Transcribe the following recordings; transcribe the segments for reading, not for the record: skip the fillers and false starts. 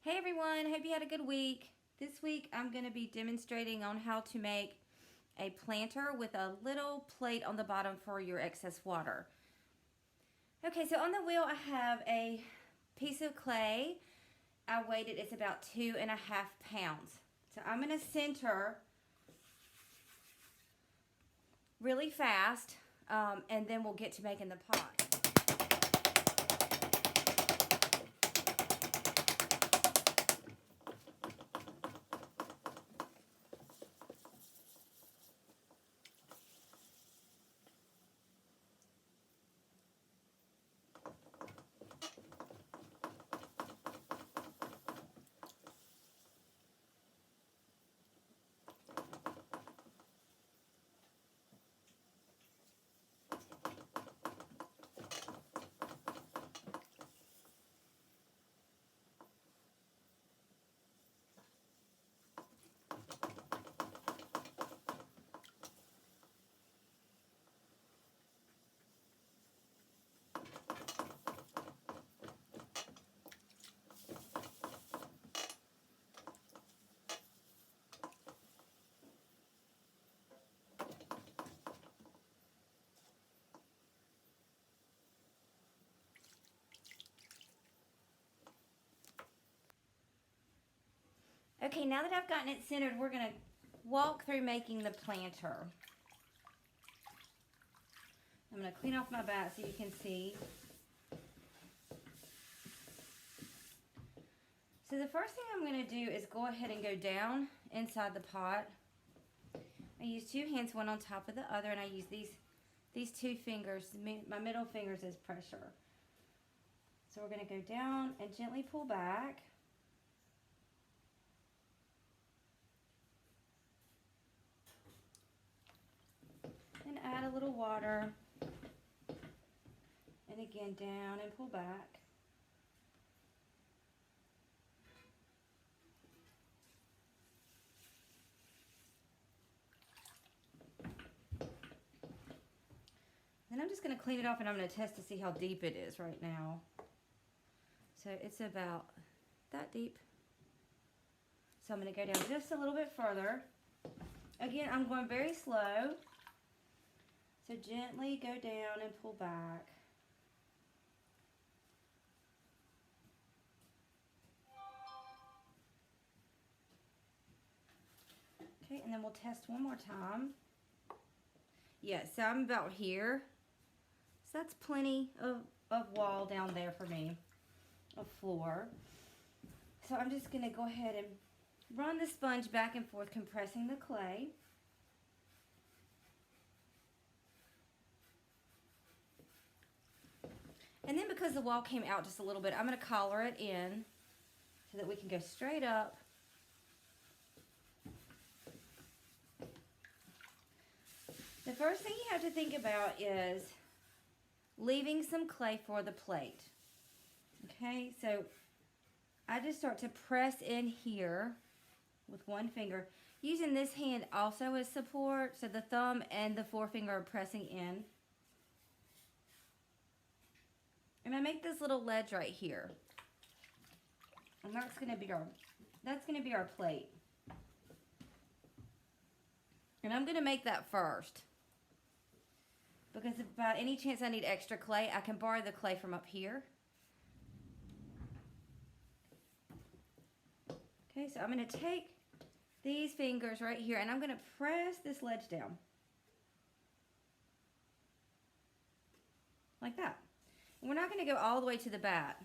Hey everyone, hope you had a good week. This week I'm going to be demonstrating on how to make a planter with a little plate on the bottom for your excess water. Okay, so on the wheel I have a piece of clay. I weighed it, it's about 2.5 pounds. So I'm going to center really fast and then we'll get to making the pot. Okay, now that I've gotten it centered, we're going to walk through making the planter. I'm going to clean off my bat so you can see. So the first thing I'm going to do is go ahead and go down inside the pot. I use two hands, one on top of the other, and I use these two fingers, my middle fingers as pressure. So we're going to go down and gently pull back. And add a little water. And again, down and pull back. Then I'm just going to clean it off and I'm going to test to see how deep it is right now. So it's about that deep. So I'm going to go down just a little bit further. Again, I'm going very slow. So gently go down and pull back. Okay, and then we'll test one more time. Yeah, so I'm about here. So that's plenty of wall down there for me, of floor. So I'm just going to go ahead and run the sponge back and forth, compressing the clay. And then because the wall came out just a little bit, I'm going to collar it in so that we can go straight up. The first thing you have to think about is leaving some clay for the plate. Okay, so I just start to press in here with one finger, using this hand also as support, so the thumb and the forefinger are pressing in. And I make this little ledge right here. And that's going to be our plate. And I'm going to make that first. Because if by any chance I need extra clay, I can borrow the clay from up here. Okay, so I'm going to take these fingers right here and I'm going to press this ledge down. Like that. We're not going to go all the way to the bat.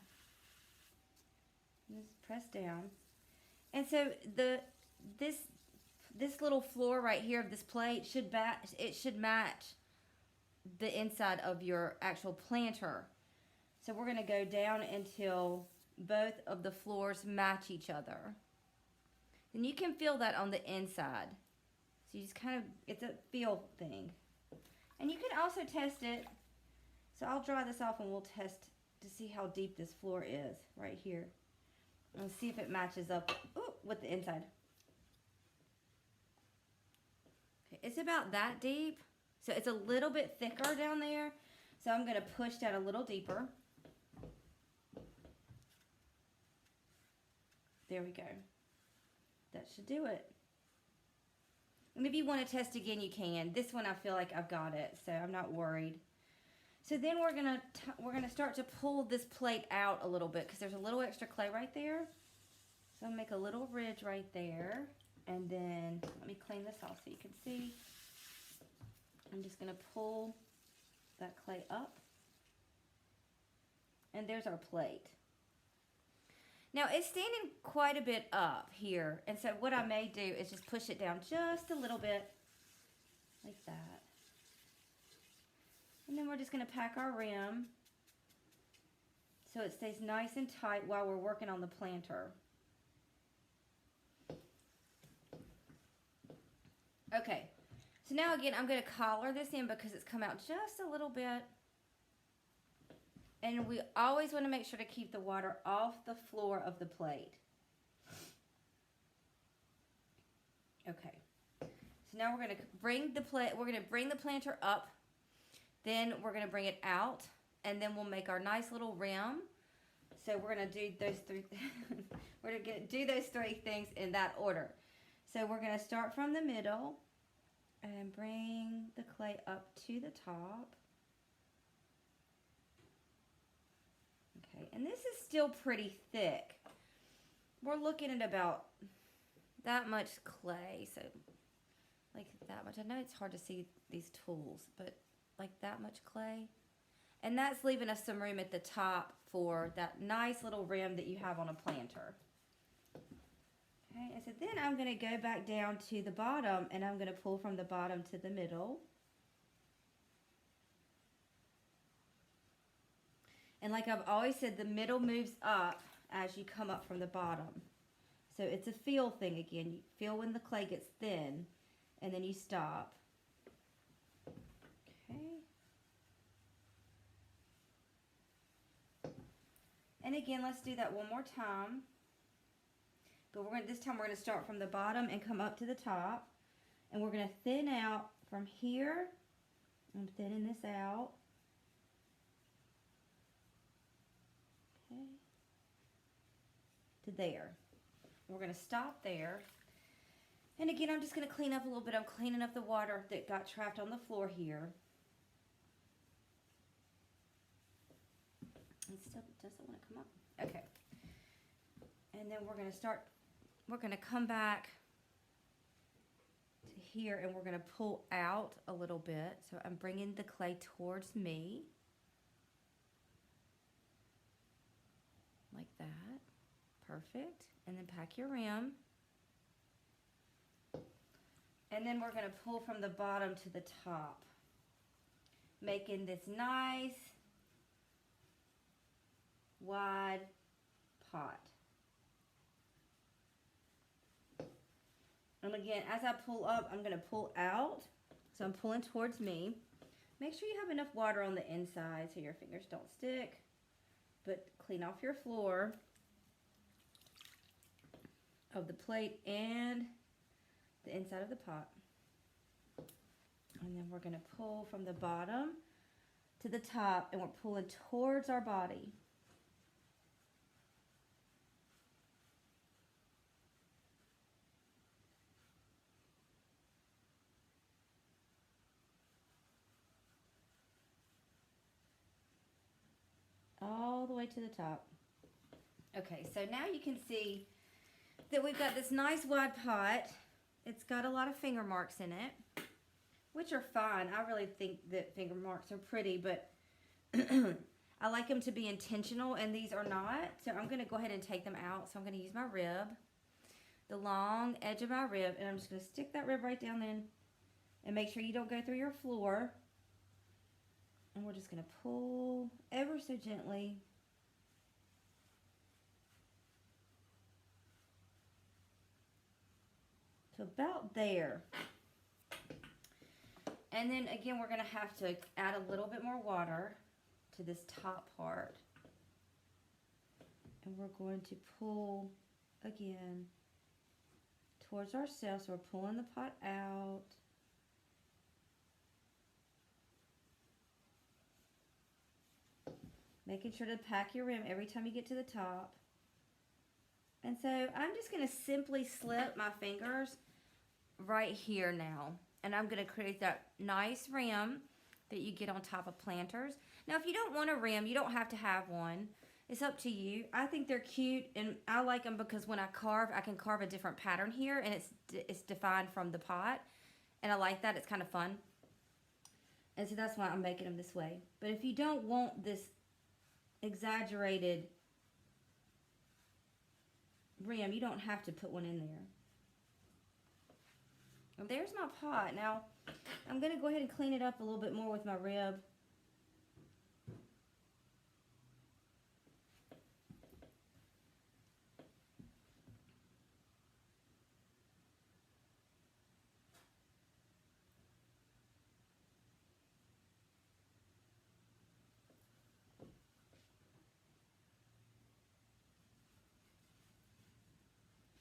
Just press down. And so this little floor right here of this plate should match the inside of your actual planter. So we're going to go down until both of the floors match each other. And you can feel that on the inside. So you just kind of, it's a feel thing. And you can also test it. So I'll dry this off and we'll test to see how deep this floor is right here. And see if it matches up with the inside. Okay, it's about that deep. So it's a little bit thicker down there. So I'm going to push that a little deeper. There we go. That should do it. And if you want to test again, you can. This one I feel like I've got it, so I'm not worried. So then we're gonna start to pull this plate out a little bit because there's a little extra clay right there. So I'll make a little ridge right there, and then let me clean this off so you can see. I'm just gonna pull that clay up, and there's our plate. Now it's standing quite a bit up here, and so what I may do is just push it down just a little bit, like that. And then we're just gonna pack our rim so it stays nice and tight while we're working on the planter. Okay, so now again, I'm gonna collar this in because it's come out just a little bit. And we always want to make sure to keep the water off the floor of the plate. Okay. So now we're going to bring the planter up. Then we're going to bring it out, and then we'll make our nice little rim. So we're going to do those three we're going to do those three things in that order. So we're going to start from the middle and bring the clay up to the top. Okay, and this is still pretty thick. We're looking at about that much clay, so like that much. I know it's hard to see these tools, but like that much clay. And that's leaving us some room at the top for that nice little rim that you have on a planter. Okay, and so then I'm going to go back down to the bottom, and I'm going to pull from the bottom to the middle. And like I've always said, the middle moves up as you come up from the bottom. So it's a feel thing again. You feel when the clay gets thin, and then you stop. Okay. And again, let's do that one more time. But this time we're going to start from the bottom and come up to the top. And we're going to thin out from here. I'm thinning this out. To there. We're going to stop there. And again, I'm just going to clean up a little bit. I'm cleaning up the water that got trapped on the floor here. It still doesn't want to come up. Okay. And then we're going to come back to here, and we're going to pull out a little bit. So I'm bringing the clay towards me. Like that. Perfect. And then pack your rim. And then we're going to pull from the bottom to the top, making this nice wide pot. And again, as I pull up, I'm going to pull out. So I'm pulling towards me. Make sure you have enough water on the inside so your fingers don't stick. But clean off your floor of the plate and the inside of the pot. And then we're going to pull from the bottom to the top, and we're pulling towards our body. All the way to the top. Okay, so now you can see that we've got this nice wide pot. It's got a lot of finger marks in it, which are fine. I really think that finger marks are pretty, but I like them to be intentional, and these are not. So I'm going to go ahead and take them out. So I'm going to use my rib, the long edge of my rib, and I'm just going to stick that rib right down in, and make sure you don't go through your floor. And we're just going to pull ever so gently. To about there. And then again, we're going to have to add a little bit more water to this top part. And we're going to pull again towards ourselves. So we're pulling the pot out. Making sure to pack your rim every time you get to the top. And And so I'm just going to simply slip my fingers right here now. And I'm going to create that nice rim that you get on top of planters. Now, if you don't want a rim, you don't have to have one. It's up to you. I think they're cute, and I like them because when I carve, I can carve a different pattern here, and it's defined from the pot. And I like that. It's kind of fun. And so that's why I'm making them this way. But if you don't want this exaggerated rim, you don't have to put one in there. And there's my pot. Now, I'm going to go ahead and clean it up a little bit more with my rib.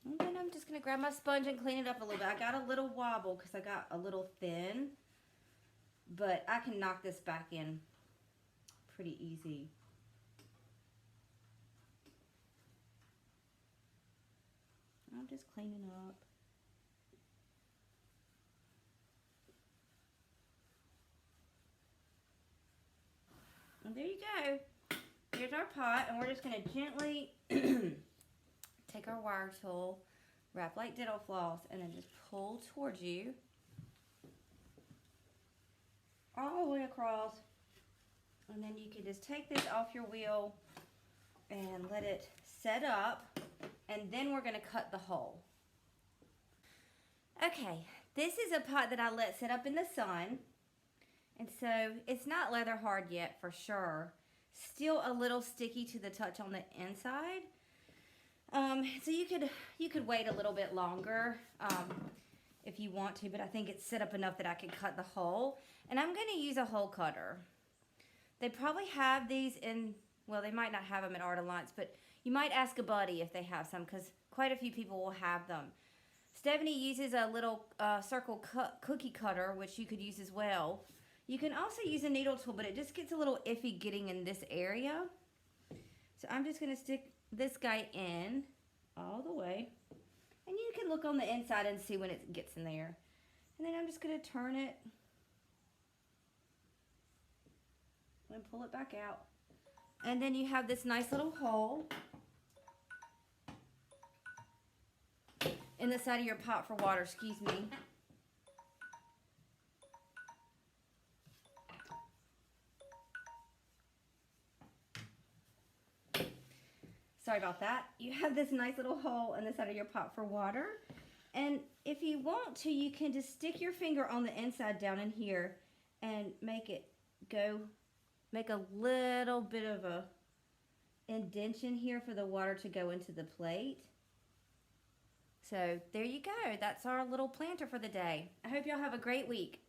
And then I'm just going to grab my sponge and clean it up a little bit. I got a little wobble because I got a little thin. But I can knock this back in pretty easy. I'm just cleaning up. And there you go. Here's our pot, and we're just going to gently take our wire tool, wrap like dental floss, and then just pull towards you all the way across. And then you can just take this off your wheel and let it set up, and then we're going to cut the hole. Okay, this is a pot that I let set up in the sun, and so it's not leather hard yet for sure. Still a little sticky to the touch on the inside. So you could wait a little bit longer if you want to, but I think it's set up enough that I can cut the hole. And I'm going to use a hole cutter. They probably have these in, well, they might not have them at Art Alliance, but you might ask a buddy if they have some, because quite a few people will have them. Stephanie uses a little circle cookie cutter, which you could use as well. You can also use a needle tool, but it just gets a little iffy getting in this area. So I'm just going to stick this guy in all the way. And you can look on the inside and see when it gets in there. And then I'm just going to turn it and pull it back out. And then you have this nice little hole in the side of your pot for water, excuse me. Sorry about that. You have this nice little hole in the side of your pot for water. And if you want to, you can just stick your finger on the inside down in here and make it go, make a little bit of a indentation here for the water to go into the plate. So there you go. That's our little planter for the day. I hope y'all have a great week.